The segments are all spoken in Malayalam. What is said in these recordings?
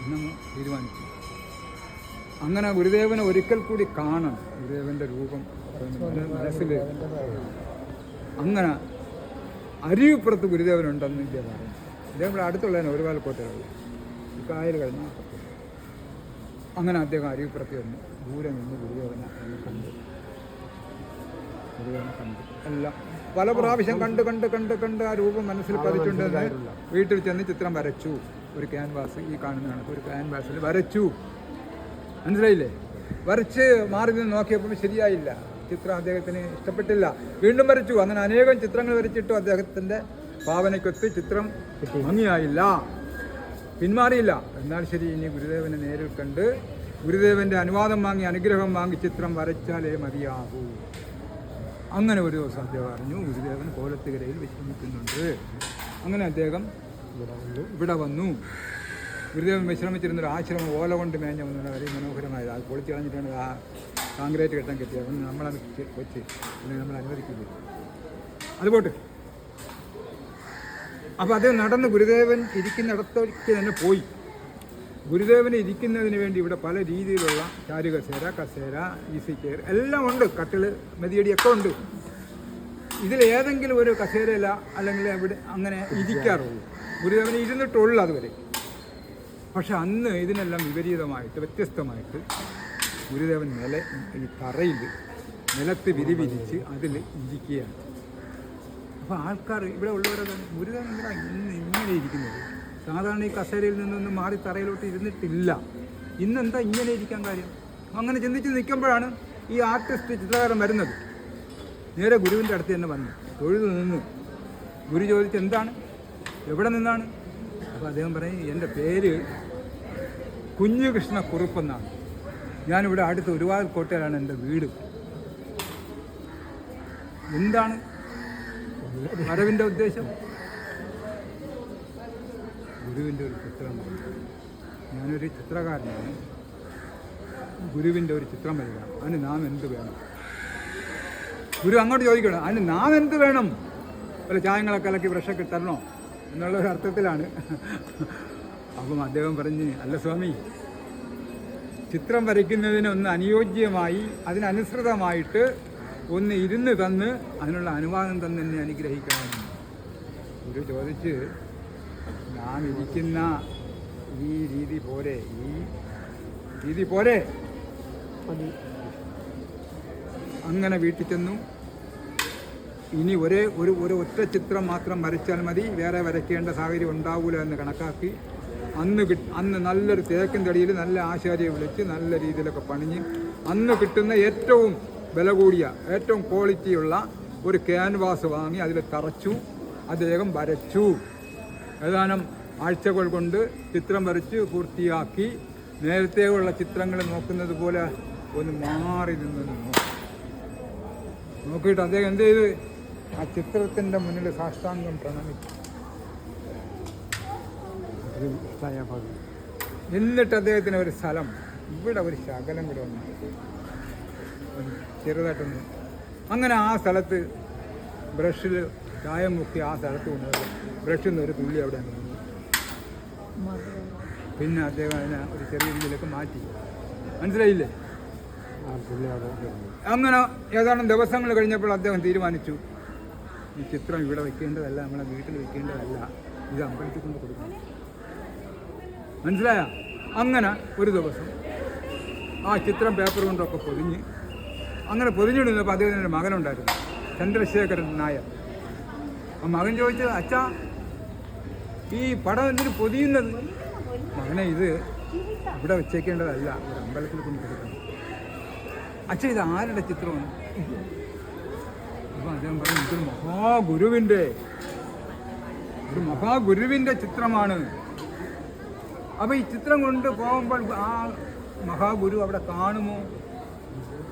എന്നങ്ങ് തീരുമാനിച്ചു. അങ്ങനെ ഗുരുദേവനെ ഒരിക്കൽ കൂടി കാണണം, ഗുരുദേവൻ്റെ രൂപം മനസ്സിൽ. അങ്ങനെ അരുവിപ്പുറത്ത് ഗുരുദേവനുണ്ടെന്ന് ഇന്ത്യ പറഞ്ഞു. ഇദ്ദേഹം ഇവിടെ അടുത്തുള്ളതിന് ഒരുപാട് കോട്ടകളുള്ള ഈ കായൽ കഴിഞ്ഞ അങ്ങനെ അദ്ദേഹം അരുവിപ്പുറത്ത് വന്ന് ദൂരെ നിന്ന് ഗുരുദേവനെ കണ്ടു. ഗുരുദേവനെ കണ്ടു എല്ലാം പല പ്രാവശ്യം കണ്ട് ആ രൂപം മനസ്സിൽ പതിച്ചുണ്ടെന്ന് വീട്ടിൽ ചെന്ന് ചിത്രം വരച്ചു. ഒരു ക്യാൻവാസ്, ഈ കാണുന്ന കണക്ക് ഒരു ക്യാൻവാസിൽ വരച്ചു. മനസ്സിലായില്ലേ? വരച്ച് മാറി നിന്ന് നോക്കിയപ്പോൾ ശരിയായില്ല, ചിത്രം അദ്ദേഹത്തിന് ഇഷ്ടപ്പെട്ടില്ല. വീണ്ടും വരച്ചു. അങ്ങനെ അനേകം ചിത്രങ്ങൾ വരച്ചിട്ടും അദ്ദേഹത്തിൻ്റെ ഭാവനയ്ക്കൊത്ത് ചിത്രം ഭംഗിയായില്ല, പിന്മാറിയില്ല. എന്നാൽ ശരി, ഇനി ഗുരുദേവനെ നേരിൽ കണ്ട് ഗുരുദേവൻ്റെ അനുവാദം വാങ്ങി അനുഗ്രഹം വാങ്ങി ചിത്രം വരച്ചാലേ മതിയാകൂ. അങ്ങനെ ഒരു ദിവസം അദ്ദേഹം അറിഞ്ഞു ഗുരുദേവൻ കോലത്തുകരയിൽ വിശ്രമിക്കുന്നുണ്ട്. അങ്ങനെ അദ്ദേഹം ഇവിടെ വന്നു. ഗുരുദേവൻ വിശ്രമിച്ചിരുന്നൊരു ആശ്രമം ഓല കൊണ്ട് മേഞ്ഞ വന്നുള്ള വളരെ മനോഹരമായത്. അത് പൊളിച്ച് കളഞ്ഞിട്ടാണ് ആ കാൺക്രീറ്റ് കെട്ടാൻ കെട്ടിയത്. അപ്പം നമ്മളത് വെച്ച് നമ്മൾ അനുവദിക്കില്ല, അതുപോട്ട്. അപ്പോൾ അദ്ദേഹം നടന്ന് ഗുരുദേവൻ ഇരിക്കുന്നിടത്തേക്ക് തന്നെ പോയി. ഗുരുദേവന് ഇരിക്കുന്നതിന് വേണ്ടി ഇവിടെ പല രീതിയിലുള്ള ചാരുകസേര, കസേര, ഈസി ചെയർ എല്ലാം ഉണ്ട്, കട്ടിൽ, മെതിയടിയൊക്കെ ഉണ്ട്. ഇതിലേതെങ്കിലും ഒരു കസേരയില അല്ലെങ്കിൽ ഇവിടെ അങ്ങനെ ഇരിക്കാറുള്ളൂ. ഗുരുദേവന് ഇരുന്നിട്ടുള്ളൂ അതുവരെ. പക്ഷെ അന്ന് ഇതിനെല്ലാം വിപരീതമായിട്ട്, വ്യത്യസ്തമായിട്ട് ഗുരുദേവൻ ഈ തറയിൽ നിലത്ത് വിരിവിരിച്ച് അതിൽ ഇരിക്കുകയാണ്. അപ്പോൾ ആൾക്കാർ ഇവിടെ ഉള്ളവരൊക്കെ ഗുരുദേവൻ ഇങ്ങനെ ഇരിക്കുന്നത്, സാധാരണ ഈ കസേരയിൽ നിന്നൊന്നും മാറി തറയിലോട്ട് ഇരുന്നിട്ടില്ല. ഇന്നെന്താ ഇങ്ങനെ ഇരിക്കാൻ കാര്യം? അങ്ങനെ ചിന്തിച്ച് നിൽക്കുമ്പോഴാണ് ഈ ആർട്ടിസ്റ്റ് ചിത്രകാരൻ വരുന്നത്. നേരെ ഗുരുവിൻ്റെ അടുത്ത് തന്നെ വന്നു, തൊഴുതു നിന്ന്. ഗുരു ചോദിച്ച് എന്താണ്, എവിടെ നിന്നാണ്? അപ്പോൾ അദ്ദേഹം പറയും, എൻ്റെ പേര് കുഞ്ഞുകൃഷ്ണ കുറുപ്പെന്നാണ്, ഞാനിവിടെ അടുത്ത് ഒരുപാട് കോട്ടയിലാണ് എൻ്റെ വീട്. എന്താണ് വരവിൻ്റെ ഉദ്ദേശം? ഗുരുവിൻ്റെ ഒരു ചിത്രം, ഞാനൊരു ചിത്രകാരനാണ്, ഗുരുവിൻ്റെ ഒരു ചിത്രം വരികയാണ്, അതിന് നാം എന്ത് വേണം? ഗുരു അങ്ങോട്ട് ചോദിക്കണം, അതിന് നാം എന്ത് വേണം? വല്ല ചായങ്ങളൊക്കെ ഇളക്കി ബ്രഷൊക്കെ തരണോ എന്നുള്ളൊരു അർത്ഥത്തിലാണ്. അപ്പം അദ്ദേഹം പറഞ്ഞ്, അല്ല സ്വാമി, ചിത്രം വരയ്ക്കുന്നതിന് ഒന്ന് അനുയോജ്യമായി അതിനനുസൃതമായിട്ട് ഒന്ന് ഇരുന്ന് തന്ന് അതിനുള്ള അനുവാദം തന്നെ എന്നെ അനുഗ്രഹിക്കണം. ഗുരു ചോദിച്ച്, നാം ഇരിക്കുന്ന ഈ രീതി പോരെ, ഈ രീതി പോരെ? അങ്ങനെ വീട്ടിൽ ചെന്നു. ഇനി ഒരു ഒറ്റ ചിത്രം മാത്രം വരച്ചാൽ മതി, വേറെ വരയ്ക്കേണ്ട സാഹചര്യം ഉണ്ടാവില്ല എന്ന് കണക്കാക്കി അന്ന് നല്ലൊരു തേക്കിൻ തടിയിൽ നല്ല ആശാരിയെ വിളിച്ച് നല്ല രീതിയിലൊക്കെ പണിഞ്ഞ് അന്ന് കിട്ടുന്ന ഏറ്റവും വില കൂടിയ ഏറ്റവും ക്വാളിറ്റിയുള്ള ഒരു ക്യാൻവാസ് വാങ്ങി അതിൽ തറച്ചു. അദ്ദേഹം വരച്ചു. ഏതാനും ആഴ്ചകൾ കൊണ്ട് ചിത്രം വരച്ച് പൂർത്തിയാക്കി. നേരത്തെയുള്ള ചിത്രങ്ങൾ നോക്കുന്നത് പോലെ ഒന്ന് മാറി നിന്ന് നോക്കിയിട്ട് അദ്ദേഹം എന്ത് ചെയ്ത്, ആ ചിത്രത്തിൻ്റെ മുന്നിൽ സാഷ്ടാംഗം പ്രണമിച്ചു. എന്നിട്ട് അദ്ദേഹത്തിന് ഒരു സ്ഥലം, ഇവിടെ ഒരു ശകലം കൂടെ വന്നു ചെറുതായിട്ടൊന്ന്, അങ്ങനെ ആ സ്ഥലത്ത് ബ്രഷിൽ ചായം മുക്കി ആ സ്ഥലത്ത് കൊണ്ടുവരും. ബ്രഷിൽ നിന്ന് ഒരു തുള്ളി അവിടെ നിന്നു. പിന്നെ അദ്ദേഹം അതിനെ ഒരു ചെറിയ രീതിയിലേക്ക് മാറ്റി. മനസ്സിലായില്ലേ? അങ്ങനെ ഏതാനും ദിവസങ്ങൾ കഴിഞ്ഞപ്പോൾ അദ്ദേഹം തീരുമാനിച്ചു, ഈ ചിത്രം ഇവിടെ വയ്ക്കേണ്ടതല്ല, നമ്മളെ വീട്ടിൽ വയ്ക്കേണ്ടതല്ല, ഇത് അമ്പലത്തിൽ കൊണ്ട് കൊടുക്കണം. മനസ്സിലായ? അങ്ങനെ ഒരു ദിവസം ആ ചിത്രം പേപ്പർ കൊണ്ടൊക്കെ പൊതിഞ്ഞ് അങ്ങനെ പൊതിഞ്ഞിടുന്നപ്പോൾ അദ്ദേഹത്തിൻ്റെ ഒരു മകനുണ്ടായിരുന്നു, ചന്ദ്രശേഖരൻ നായർ. ആ മകൻ ചോദിച്ചത്, അച്ഛാ, ഈ പടം എന്തിന് പൊതിയുന്നത്? മകനെ, ഇത് ഇവിടെ വെച്ചേക്കേണ്ടതല്ല, ഒരു അമ്പലത്തിൽ കൊണ്ട് കൊടുക്കണം. അച്ഛൻ, ഇത് ആരുടെ ചിത്രമാണ്? അപ്പോൾ അദ്ദേഹം പറഞ്ഞു, ഇതൊരു മഹാഗുരുവിൻ്റെ ചിത്രമാണ്. അപ്പോൾ ഈ ചിത്രം കൊണ്ട് പോകുമ്പോൾ ആ മഹാഗുരു അവിടെ കാണുമോ?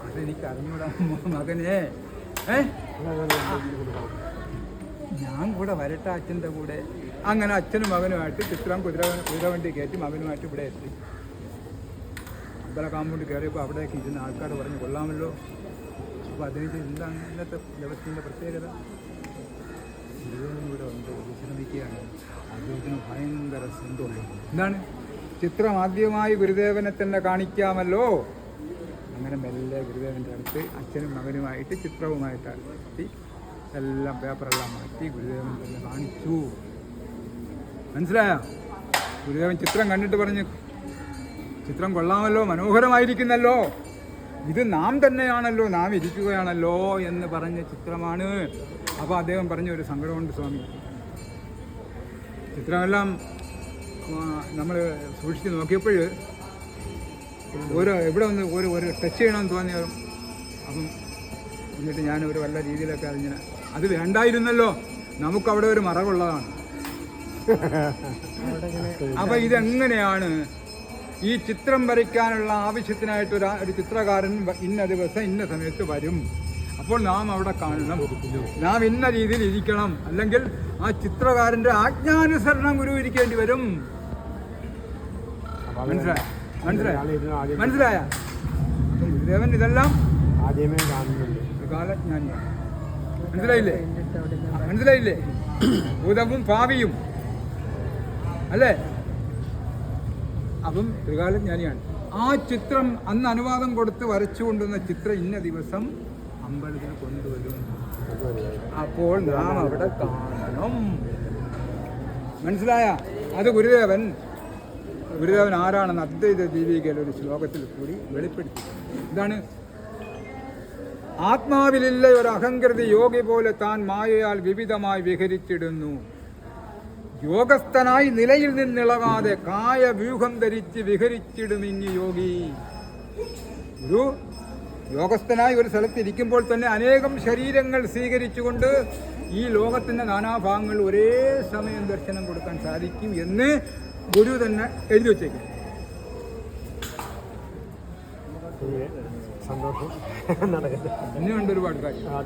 അതെനിക്ക് അറിഞ്ഞൂടാ മകനെ. ഞാൻ കൂടെ വരട്ടെ അച്ഛൻ്റെ കൂടെ. അങ്ങനെ അച്ഛനും മകനുമായിട്ട് ചിത്രം കുതിരവണ്ടി കയറ്റി മകനുമായിട്ട് ഇവിടെ എത്തി. അമ്പല കാമ്പൗണ്ട് കയറിയപ്പോൾ അവിടേക്ക് ഇരുന്ന ആൾക്കാർ പറഞ്ഞു, കൊള്ളാമല്ലോ. അപ്പോൾ അതിന് എന്താണ് ഇന്നത്തെ ദിവസത്തിൻ്റെ പ്രത്യേകത? ഗുരുവിനും ഇവിടെ ഉണ്ട്, വിശ്രമിക്കുകയാണ്. അദ്ദേഹത്തിന് ഭയങ്കര സന്തോഷം. എന്താണ്? ചിത്രം ആദ്യമായി ഗുരുദേവനെ തന്നെ കാണിക്കാമല്ലോ. അങ്ങനെ മെല്ലെ ഗുരുദേവൻ്റെ അടുത്ത് അച്ഛനും മകനുമായിട്ട് ചിത്രവുമായിട്ട് എത്തി. എല്ലാം പേപ്പറെല്ലാം മാറ്റി ഗുരുദേവൻ തന്നെ കാണിച്ചു. മനസ്സിലായോ? ഗുരുദേവൻ ചിത്രം കണ്ടിട്ട് പറഞ്ഞു, ചിത്രം കൊള്ളാമല്ലോ, മനോഹരമായിരിക്കുന്നല്ലോ, ഇത് നാം തന്നെയാണല്ലോ, നാം ഇരിക്കുകയാണല്ലോ എന്ന് പറഞ്ഞ ചിത്രമാണ്. അപ്പോൾ അദ്ദേഹം പറഞ്ഞു, ഒരു സങ്കടമുണ്ട് സ്വാമി, ചിത്രമെല്ലാം നമ്മൾ സൂക്ഷിച്ച് നോക്കിയപ്പോൾ ഇവിടെ ഒന്ന് ഒരു ടച്ച് ചെയ്യണമെന്ന് തോന്നി. അപ്പം എന്നിട്ട് ഞാൻ ഒരു വല്ല രീതിയിലൊക്കെ അതിങ്ങനെ, അത് വേണ്ടായിരുന്നല്ലോ, നമുക്കവിടെ ഒരു മറവുള്ളതാണ്. അപ്പം ഇതെങ്ങനെയാണ് ഈ ചിത്രം വരയ്ക്കാനുള്ള ആവശ്യത്തിനായിട്ട് ഒരു ചിത്രകാരൻ ഇന്ന ദിവസം ഇന്ന സമയത്ത് വരും, അപ്പോൾ നാം അവിടെ കാണണം, നാം ഇന്ന രീതിയിൽ ഇരിക്കണം, അല്ലെങ്കിൽ ആ ചിത്രകാരൻ്റെ ആജ്ഞാനുസരണം ഗുരു ഇരിക്കേണ്ടി വരും. മനസ്സിലായ ഗുരുദേവൻ ഇതെല്ലാം ആദ്യമേ കാണുന്നുണ്ട്. കാലജ്ഞാനിയാണ്. മനസ്സിലായില്ലേ? ഭൂതവും ഭാവിയും അല്ലേ? അപ്പം ത്രികാലജ്ഞാനിയാണ്. ആ ചിത്രം അന്ന് അനുവാദം കൊടുത്ത് വരച്ചു കൊണ്ടുവന്ന ചിത്രം ഇന്ന ദിവസം അമ്പലത്തിൽ കൊണ്ടുവരും, അപ്പോൾ നാം അവിടെ കാണണം. മനസ്സിലായ? അത് ഗുരുദേവൻ ആരാണെന്ന് അദ്വൈത ദീപികയിൽ ഒരു ശ്ലോകത്തിൽ കൂടി വെളിപ്പെടുത്തി. ഇതാണ് ആത്മാവിലില്ല ഒരു അഹങ്കൃതി യോഗി പോലെ താൻ മായയാൽ വിവിധമായി വിഹരിച്ചിടുന്നു. യോഗസ്ഥനായി നിലയിൽ നിന്നിളകാതെ കായ വ്യൂഹം ധരിച്ച് വിഹരിച്ചിടുമിങ്ങി യോഗി. ഒരു യോഗസ്ഥനായി ഒരു സ്ഥലത്തിരിക്കുമ്പോൾ തന്നെ അനേകം ശരീരങ്ങൾ സ്വീകരിച്ചുകൊണ്ട് ഈ ലോകത്തിൻ്റെ നാനാഭാഗങ്ങൾ ഒരേ സമയം ദർശനം കൊടുക്കാൻ സാധിക്കും എന്ന് ഗുരു തന്നെ എഴുതി വച്ചേക്കും. സന്തോഷം. ഇനിയുണ്ട് ഒരുപാട് കാര്യം.